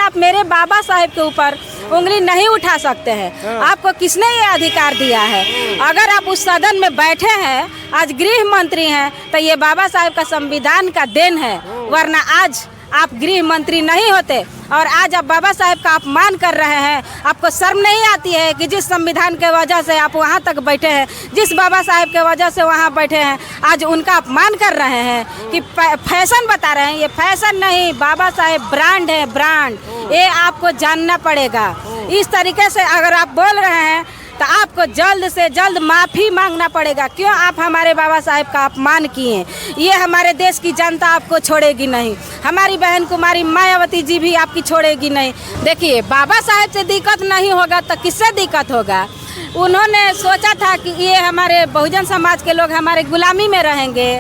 आप मेरे बाबा साहेब के ऊपर उंगली नहीं उठा सकते हैं। आपको किसने ये अधिकार दिया है? अगर आप उस सदन में बैठे हैं, आज गृह मंत्री हैं, तो ये बाबा साहेब का संविधान का देन है, वरना आज आप गृह मंत्री नहीं होते। और आज आप बाबा साहेब का अपमान कर रहे हैं। आपको शर्म नहीं आती है कि जिस संविधान के वजह से आप वहाँ तक बैठे हैं, जिस बाबा साहेब के वजह से वहाँ बैठे हैं, आज उनका अपमान कर रहे हैं कि फैशन बता रहे हैं। ये फैशन नहीं, बाबा साहेब ब्रांड है, ब्रांड। ये आपको जानना पड़ेगा। इस तरीके से अगर आप बोल रहे हैं तो आपको जल्द से जल्द माफ़ी मांगना पड़ेगा। क्यों आप हमारे बाबा साहेब का अपमान किए? ये हमारे देश की जनता आपको छोड़ेगी नहीं। हमारी बहन कुमारी मायावती जी भी आपकी छोड़ेगी नहीं। देखिए, बाबा साहेब से दिक्कत नहीं होगा तो किससे दिक्कत होगा? उन्होंने सोचा था कि ये हमारे बहुजन समाज के लोग हमारे गुलामी में रहेंगे,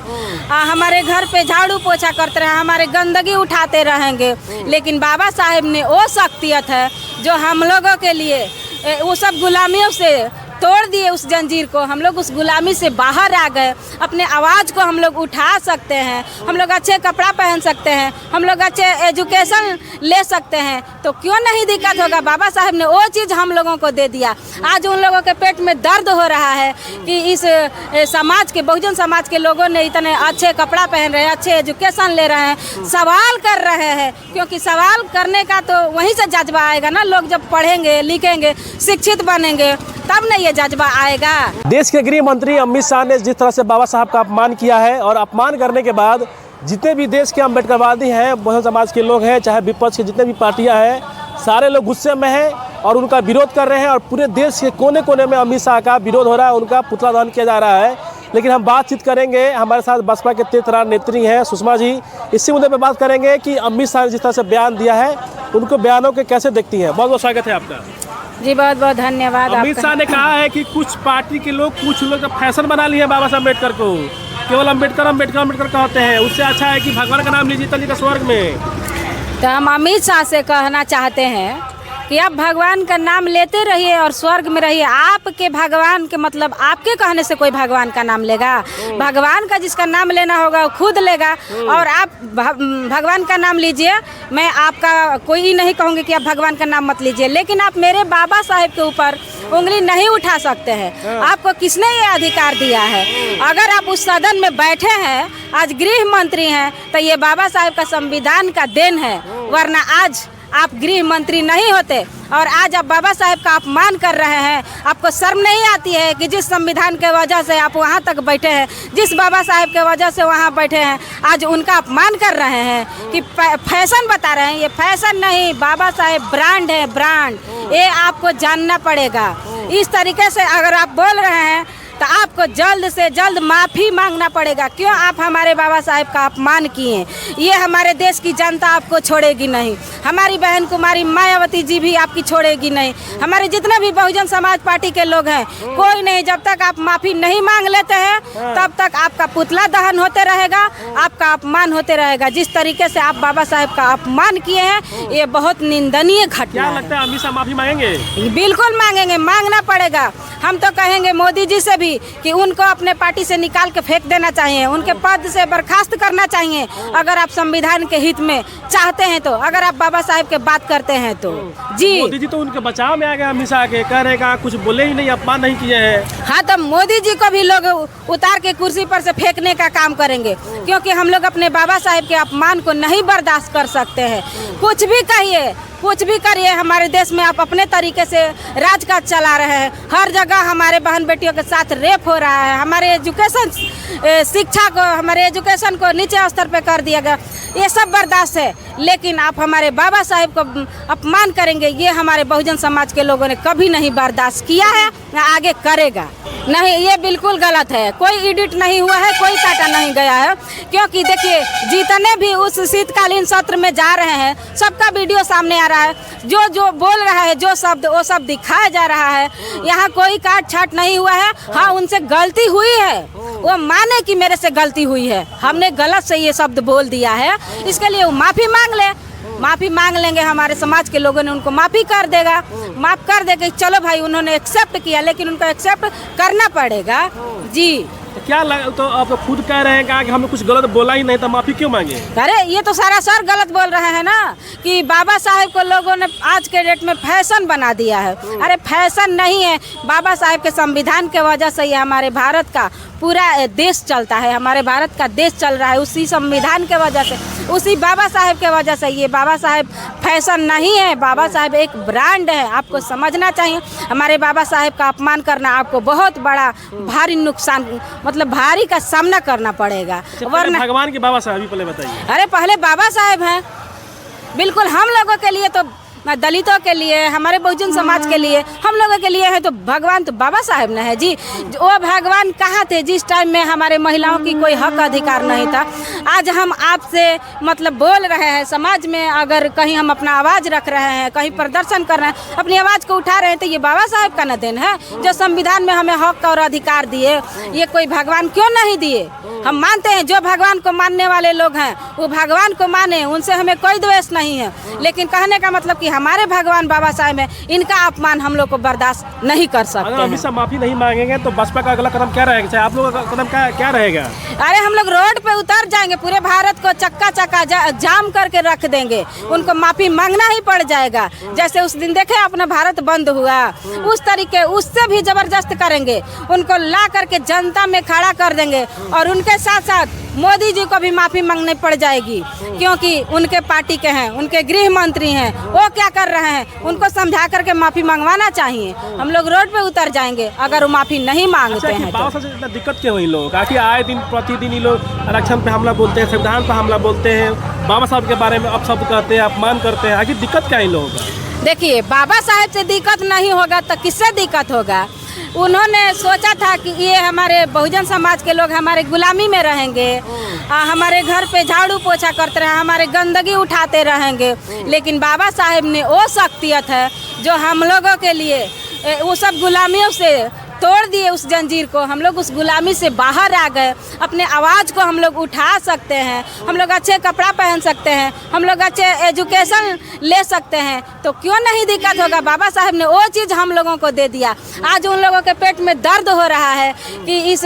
हमारे घर पे झाड़ू पोछा करते रहे, हमारे गंदगी उठाते रहेंगे। लेकिन बाबा साहेब ने वो शख्सियत है जो हम लोगों के लिए वो सब गुलामियों से तोड़ दिए, उस जंजीर को। हम लोग उस गुलामी से बाहर आ गए। अपने आवाज़ को हम लोग उठा सकते हैं, हम लोग अच्छे कपड़ा पहन सकते हैं, हम लोग अच्छे एजुकेशन ले सकते हैं। तो क्यों नहीं दिक्कत होगा? बाबा साहब ने वो चीज़ हम लोगों को दे दिया। आज उन लोगों के पेट में दर्द हो रहा है कि इस समाज के, बहुजन समाज के लोगों ने इतने अच्छे कपड़ा पहन रहे हैं, अच्छे एजुकेशन ले रहे हैं, सवाल कर रहे हैं। क्योंकि सवाल करने का तो वहीं से जज्बा आएगा ना। लोग जब पढ़ेंगे, लिखेंगे, शिक्षित बनेंगे, तब न ये जज्बा आएगा। देश के गृह मंत्री अमित शाह ने जिस तरह से बाबा साहब का अपमान किया है, और अपमान करने के बाद जितने भी देश के अम्बेडकरवादी हैं, बहुजन समाज के लोग हैं, चाहे विपक्ष के जितने भी पार्टियां हैं, सारे लोग गुस्से में हैं और उनका विरोध कर रहे हैं। और पूरे देश के कोने कोने में अमित शाह का विरोध हो रहा है, उनका पुतला दहन किया जा रहा है। लेकिन हम बातचीत करेंगे, हमारे साथ बसपा के तेज तर्रार नेत्री हैं सुषमा जी। इसी मुद्दे पर बात करेंगे कि अमित शाह ने जिस तरह से बयान दिया है, उनको बयानों के कैसे देखती हैं। बहुत बहुत स्वागत है आपका। जी बहुत बहुत धन्यवाद। अमित शाह ने कहा है कि कुछ पार्टी के लोग, कुछ लोग तो फैशन बना लिए हैं बाबा साहब अम्बेडकर को, केवल अम्बेडकर अम्बेडकर अम्बेडकर कहते हैं। उससे अच्छा है कि भगवान का नाम लीजिए, चलिएगा स्वर्ग में। तो हम अमित शाह से कहना चाहते हैं कि आप भगवान का नाम लेते रहिए और स्वर्ग में रहिए। आपके भगवान के मतलब आपके कहने से कोई भगवान का नाम लेगा? भगवान का जिसका नाम लेना होगा वो खुद लेगा। और आप भगवान का नाम लीजिए। मैं आपका कोई नहीं कहूँगी कि आप भगवान का नाम मत लीजिए, लेकिन आप मेरे बाबा साहेब के ऊपर उंगली नहीं उठा सकते हैं। आपको किसने ये अधिकार दिया है? अगर आप उस सदन में बैठे हैं, आज गृह मंत्री हैं, तो ये बाबा साहेब का संविधान का देन है, वरना आज आप गृह मंत्री नहीं होते। और आज आप बाबा साहेब का अपमान कर रहे हैं। आपको शर्म नहीं आती है कि जिस संविधान के वजह से आप वहाँ तक बैठे हैं, जिस बाबा साहेब के वजह से वहाँ बैठे हैं, आज उनका अपमान कर रहे हैं कि फैशन बता रहे हैं। ये फैशन नहीं, बाबा साहेब ब्रांड है, ब्रांड। ये आपको जानना पड़ेगा। इस तरीके से अगर आप बोल रहे हैं तो आपको जल्द से जल्द माफ़ी मांगना पड़ेगा। क्यों आप हमारे बाबा साहेब का अपमान किए? ये हमारे देश की जनता आपको छोड़ेगी नहीं। हमारी बहन कुमारी मायावती जी भी आपकी छोड़ेगी नहीं। हमारे जितने भी बहुजन समाज पार्टी के लोग हैं, कोई नहीं। जब तक आप माफ़ी नहीं मांग लेते हैं, तब तक आपका पुतला दहन होते रहेगा, आपका अपमान होते रहेगा। जिस तरीके से आप बाबा साहेब का अपमान किए हैं, ये बहुत निंदनीय घटना है। क्या लगता है अमित शाह माफ़ी मांगेंगे? बिल्कुल मांगेंगे, मांगना पड़ेगा। हम तो कहेंगे मोदी जी से भी कि उनको अपने पार्टी से निकाल के फेंक देना चाहिए, उनके पद से बर्खास्त करना चाहिए। अगर आप संविधान के हित में चाहते हैं तो, अगर आप बाबा साहेब के बात करते हैं तो। जी मोदी जी तो उनके बचाव में आ गए, अमित शाह के कह रहे हैं कुछ बोले ही नहीं, अपमान नहीं किए हैं। हाँ, तो मोदी जी को भी लोग उतार के कुर्सी पर से फेंकने का काम करेंगे, क्योंकि हम लोग अपने बाबा साहेब के अपमान को नहीं बर्दाश्त कर सकते हैं। कुछ भी कहिए, कुछ भी करिए, हमारे देश में आप अपने तरीके से राजकाज चला रहे हैं। हर जगह हमारे बहन बेटियों के साथ रेप हो रहा है। हमारे एजुकेशन, शिक्षा को, हमारे एजुकेशन को नीचे स्तर पे कर दिया गया। ये सब बर्दाश्त है, लेकिन आप हमारे बाबा साहेब को अपमान करेंगे, ये हमारे बहुजन समाज के लोगों ने कभी नहीं बर्दाश्त किया है, ना आगे करेगा नहीं। ये बिल्कुल गलत है। कोई एडिट नहीं हुआ है, कोई काटा नहीं गया है। क्योंकि देखिए, जितने भी उस शीतकालीन सत्र में जा रहे हैं, सबका वीडियो सामने आ रहा है। जो जो बोल रहा है, जो शब्द, वो सब दिखाया जा रहा है। यहाँ कोई काट छाट नहीं हुआ है। हाँ, उनसे गलती हुई है, वो माने कि मेरे से गलती हुई है, हमने गलत से ये शब्द बोल दिया है, इसके लिए वो माफ़ी मांग ले। माफ़ी मांग लेंगे, हमारे समाज के लोगों ने उनको माफ़ी कर देगा, माफ़ कर देगा। चलो भाई, उन्होंने एक्सेप्ट किया, लेकिन उनको एक्सेप्ट करना पड़ेगा। जी, तो आप खुद कह रहे हैं कि हमने कुछ गलत बोला ही नहीं, तो माफी क्यों मांगे? अरे ये तो सरासर गलत बोल रहे हैं ना कि बाबा साहेब को लोगों ने आज के डेट में फैशन बना दिया है। अरे फैशन नहीं है, बाबा साहेब के संविधान के वजह से ही हमारे भारत का पूरा देश चलता है। हमारे भारत का देश चल रहा है उसी संविधान के वजह से, उसी बाबा साहेब के वजह से। ये बाबा साहेब फैशन नहीं है, बाबा साहेब एक ब्रांड है, आपको समझना चाहिए। हमारे बाबा साहेब का अपमान करना आपको बहुत बड़ा भारी नुकसान, मतलब भारी का सामना करना पड़ेगा। वरना भगवान के बाबा साहेब पहले बताइए। अरे पहले बाबा साहेब हैं, बिल्कुल हम लोगों के लिए तो, दलितों के लिए, हमारे बहुजन समाज के लिए, हम लोगों के लिए है तो भगवान तो बाबा साहेब न है जी। वो भगवान कहाँ थे जिस टाइम में हमारे महिलाओं की कोई हक अधिकार नहीं था। आज हम आपसे मतलब बोल रहे हैं, समाज में अगर कहीं हम अपना आवाज़ रख रहे हैं, कहीं प्रदर्शन कर रहे हैं, अपनी आवाज़ को उठा रहे हैं, तो ये बाबा साहेब का न देन है जो संविधान में हमें हक और अधिकार दिए। ये कोई भगवान क्यों नहीं दिए? हम मानते हैं जो भगवान को मानने वाले लोग हैं वो भगवान को माने, उनसे हमें कोई द्वेष नहीं है। लेकिन कहने का मतलब कि हमारे भगवान बाबा साहेब हैं, इनका अपमान हम लोग को बर्दाश्त नहीं कर सकते। अगर अमित शाह माफी नहीं मांगेंगे तो बसपा का अगला कदम क्या रहेगा? चाहे आप लोगों का कदम क्या रहेगा? अरे हम लोग रोड पे उतर जाएंगे, पूरे भारत को चक्का जाम करके रख देंगे। उनको माफी मांगना ही पड़ जाएगा। जैसे उस दिन देखे अपना भारत बंद हुआ, उस तरीके उससे भी जबरदस्त करेंगे, उनको ला करके जनता में खड़ा कर देंगे। और उनके साथ साथ मोदी जी को भी माफी मांगनी पड़ जाएगी, क्योंकि उनके पार्टी के हैं, उनके गृह मंत्री हैं, वो क्या कर रहे हैं उनको समझा करके माफी मंगवाना चाहिए। हम लोग रोड पे उतर जाएंगे अगर वो माफी नहीं मांगते हैं। बाबा साहब से इतना दिक्कत क्यों हुई लोग? आखिर आए दिन प्रतिदिन ये लोग इलेक्शन पे हमला बोलते हैं, संविधान पे हमला बोलते हैं, बाबा साहब के बारे में अपशब्द कहते हैं, अपमान करते हैं। आखिर दिक्कत क्या है इन लोगों का? देखिए, बाबा साहेब से दिक्कत नहीं होगा तो किससे दिक्कत होगा? उन्होंने सोचा था कि ये हमारे बहुजन समाज के लोग हमारे गुलामी में रहेंगे, हमारे घर पे झाड़ू पोछा करते रहे, हमारे गंदगी उठाते रहेंगे। लेकिन बाबा साहेब ने वो शख्सियत है जो हम लोगों के लिए वो सब गुलामियों से तोड़ दिए, उस जंजीर को। हम लोग उस गुलामी से बाहर आ गए, अपने आवाज़ को हम लोग उठा सकते हैं, हम लोग अच्छे कपड़ा पहन सकते हैं, हम लोग अच्छे एजुकेशन ले सकते हैं। तो क्यों नहीं दिक्कत होगा? बाबा साहब ने वो चीज़ हम लोगों को दे दिया। आज उन लोगों के पेट में दर्द हो रहा है कि इस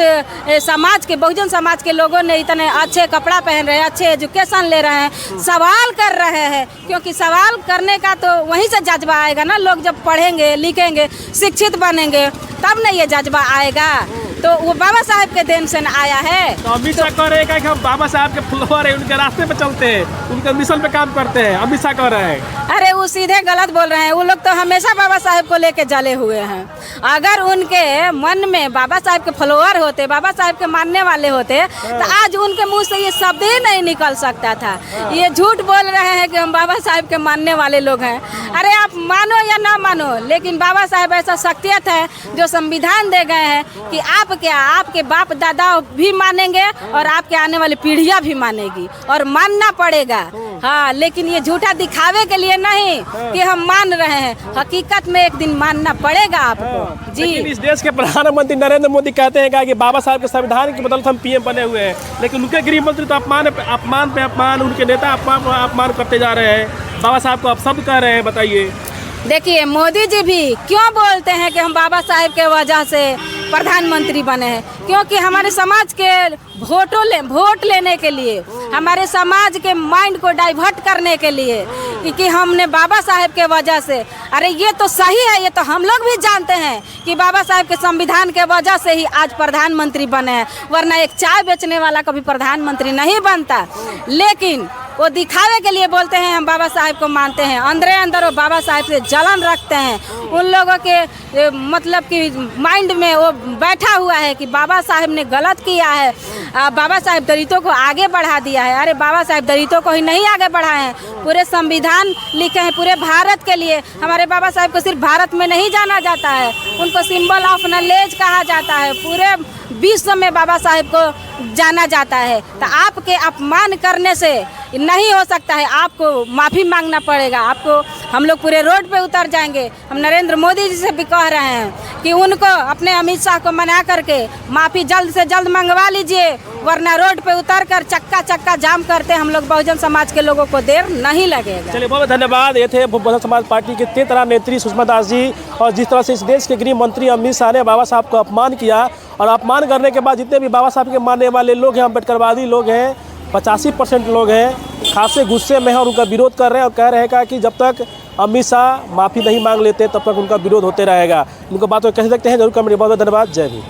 समाज के, बहुजन समाज के लोगों ने इतने अच्छे कपड़ा पहन रहे हैं, अच्छे एजुकेशन ले रहे हैं, सवाल कर रहे हैं। क्योंकि सवाल करने का तो वहीं से जज्बा आएगा ना। लोग जब पढ़ेंगे लिखेंगे शिक्षित बनेंगे तब ना ये जज्बा आएगा। तो वो बाबा साहब के देन से आया है। तो अमित शाह कह रहे हैं कि हम बाबा साहब के फॉलोअर हैं, उनके रास्ते पे चलते हैं, उनके मिशन पे काम करते हैं। अमित शाह कह रहे हैं। अरे वो सीधे गलत बोल रहे हैं। वो लोग तो हमेशा बाबा साहब को लेके जले हुए हैं। अगर उनके मन में बाबा साहब के फॉलोअर होते, बाबा साहब के मानने वाले होते, तो आज उनके मुंह से ये शब्द ही नहीं निकल सकता था। ये झूठ बोल रहे हैं कि हम बाबा साहब के मानने वाले लोग हैं। अरे आप मानो या ना मानो, लेकिन बाबा साहब ऐसा शख्सियत है जो संविधान दे गए हैं कि आप क्या, आपके बाप दादा भी मानेंगे और आपके आने वाली पीढ़ियां भी मानेगी, और मानना पड़ेगा। हाँ, लेकिन ये झूठा दिखावे के लिए नहीं कि हम मान रहे हैं, हकीकत में एक दिन मानना पड़ेगा आपको। जी, लेकिन इस देश के प्रधानमंत्री नरेंद्र मोदी कहते हैं कि बाबा साहब के संविधान की बदौलत हम पीएम बने हुए हैं, लेकिन उनके गृह मंत्री तो अपमान पे अपमान, उनके नेता अपमान करते जा रहे हैं, बाबा साहब को अपशब्द कह रहे हैं। बताइए। देखिए, मोदी जी भी क्यों बोलते हैं कि हम बाबा साहेब के वजह से प्रधानमंत्री बने हैं? क्योंकि हमारे समाज के वोट लेने के लिए, हमारे समाज के माइंड को डाइवर्ट करने के लिए, कि हमने बाबा साहेब के वजह से। अरे ये तो सही है, ये तो हम लोग भी जानते हैं कि बाबा साहेब के संविधान के वजह से ही आज प्रधानमंत्री बने हैं, वरना एक चाय बेचने वाला कभी प्रधानमंत्री नहीं बनता। लेकिन वो दिखावे के लिए बोलते हैं हम बाबा साहेब को मानते हैं, अंदर अंदर वो बाबा साहेब से जलन रखते हैं। उन लोगों के मतलब कि माइंड में वो बैठा हुआ है कि बाबा साहेब ने गलत किया है, बाबा साहेब दलितों को आगे बढ़ा दिया है। अरे बाबा साहेब दलितों को ही नहीं आगे बढ़ाए हैं, पूरे संविधान लिखे हैं पूरे भारत के लिए। हमारे बाबा साहेब को सिर्फ भारत में नहीं जाना जाता है, उनको सिंबल ऑफ नॉलेज कहा जाता है, पूरे विश्व में बाबा साहेब को जाना जाता है। तो आपके अपमान करने से नहीं हो सकता है, आपको माफ़ी मांगना पड़ेगा, आपको हम लोग पूरे रोड पे उतर जाएंगे। हम नरेंद्र मोदी जी से भी कह रहे हैं कि उनको अपने अमित शाह को मना करके माफ़ी जल्द से जल्द मंगवा लीजिए, वरना रोड पे उतर कर चक्का जाम करते हम लोग बहुजन समाज के लोगों को देर नहीं लगेगा। चलिए, बहुत धन्यवाद। ये थे बहुजन समाज पार्टी के तेतरा नेत्री सुषमा दास जी। और जिस तरह से इस देश के गृह मंत्री अमित शाह ने बाबा साहब को अपमान किया, और अपमान करने के बाद जितने भी बाबा साहब के मानने वाले लोग हैं, अम्बेडकरवादी लोग हैं, 85% लोग हैं, खासे गुस्से में हैं और उनका विरोध कर रहे हैं और कह रहे हैं कि जब तक अमित शाह माफ़ी नहीं मांग लेते तब तक उनका विरोध होते रहेगा। उनका बात को कैसे देखते हैं जरूर कमेंट। बहुत बहुत धन्यवाद। जय हिंद।